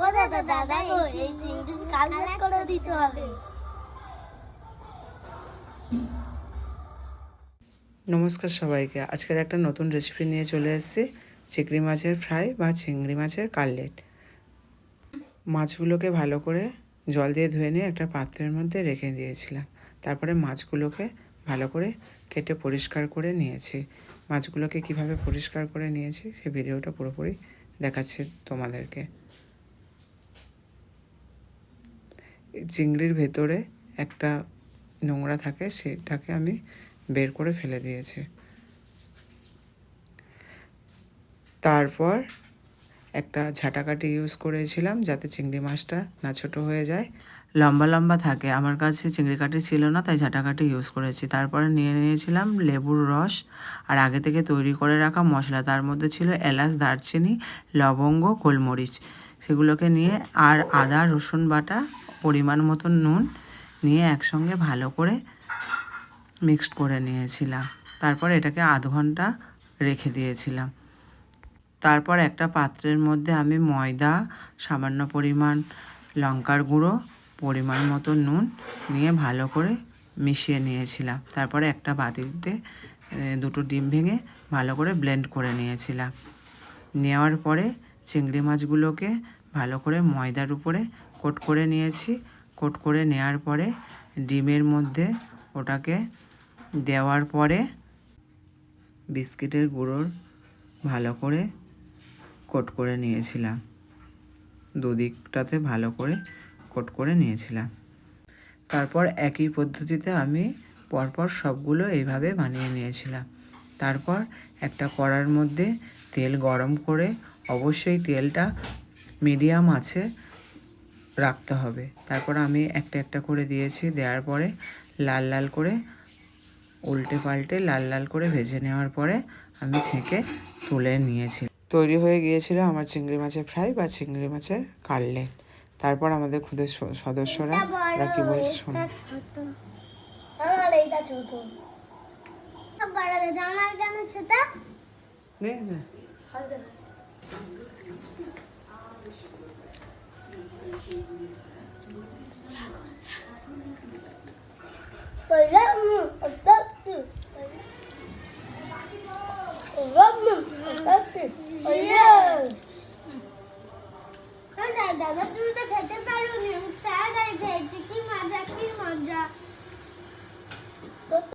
ও দাদা দাদা গো এই চিংড়ি কালার করে দিতে হবে। নমস্কার সবাইকে। আজকের একটা নতুন রেসিপি নিয়ে চলে এসেছি, চিংড়ি মাছের ফ্রাই বা চিংড়ি মাছের কাটলেট। মাছগুলোকে ভালো করে জল দিয়ে ধুয়ে নিয়ে একটা পাত্রের মধ্যে রেখে দিয়েছিলাম। তারপরে মাছগুলোকে ভালো করে কেটে পরিষ্কার করে নিয়েছি। মাছগুলোকে কিভাবে পরিষ্কার করে নিয়েছি সেই ভিডিওটা পুরোপুরি দেখাচ্ছি তোমাদেরকে। চিংড়ির ভেতরে একটা নোংরা থাকে, সেটাকে আমি বের করে ফেলে দিয়েছি। তারপর একটা ঝাঁটাকাঠি ইউজ করেছিলাম যাতে চিংড়ি মাছটা না ছোটো হয়ে যায়, লম্বা লম্বা থাকে। আমার কাছে চিংড়ি কাঠি ছিল না, তাই ঝাঁটাকাঠি ইউজ করেছি। তারপরে নিয়ে নিয়েছিলাম লেবুর রস আর আগে থেকে তৈরি করে রাখা মশলা। তার মধ্যে ছিল এলাচ, দারচিনি, লবঙ্গ, গোলমরিচ। সেগুলোকে নিয়ে আর আদা রসুন বাটা, পরিমাণ মতন নুন নিয়ে একসঙ্গে ভালো করে মিক্সড করে নিয়েছিলাম। তারপর এটাকে আধ ঘন্টা রেখে দিয়েছিলাম। তারপর একটা পাত্রের মধ্যে আমি ময়দা, সামান্য পরিমাণ লঙ্কার গুঁড়ো, পরিমাণ মতো নুন নিয়ে ভালো করে মিশিয়ে নিয়েছিলাম। তারপরে একটা বাটিতে দুটো ডিম ভেঙে ভালো করে ব্লেন্ড করে নিয়েছিলাম। নেওয়ার পরে চিংড়ি মাছগুলোকে ভালো করে ময়দার উপরে কোট করে নিয়েছি। কোট করে নেওয়ার পরে ডিমের মধ্যে ওটাকে দেওয়ার পরে বিস্কিটের গুঁড়োর ভালো করে কোট করে নিয়েছিলাম। দুদিকটাতে ভালো করে কোট করে নিয়েছিলাম। তারপর একই পদ্ধতিতে আমি পরপর সবগুলো এইভাবে বানিয়ে নিয়েছিলাম। তারপর একটা কড়ার মধ্যে তেল গরম করে, অবশ্যই তেলটা মিডিয়াম আছে রাখতে হবে। তারপর আমি একটা একটা করে দিয়েছি। দেওয়ার পরে লাল লাল করে উল্টে পাল্টে লাল লাল করে ভেজে নেওয়ার পরে আমি ছেঁকে তুলে নিয়েছি। তৈরি হয়ে গিয়েছিল আমার চিংড়ি মাছের ফ্রাই বা চিংড়ি মাছের কাটলেট। তারপর আমাদের খুদে সদস্যরা ওরা কি বলছে শোনো। আমার এইটা ছোট, বড় জামার কেন ছোট? দাদা তুমি তো খেতে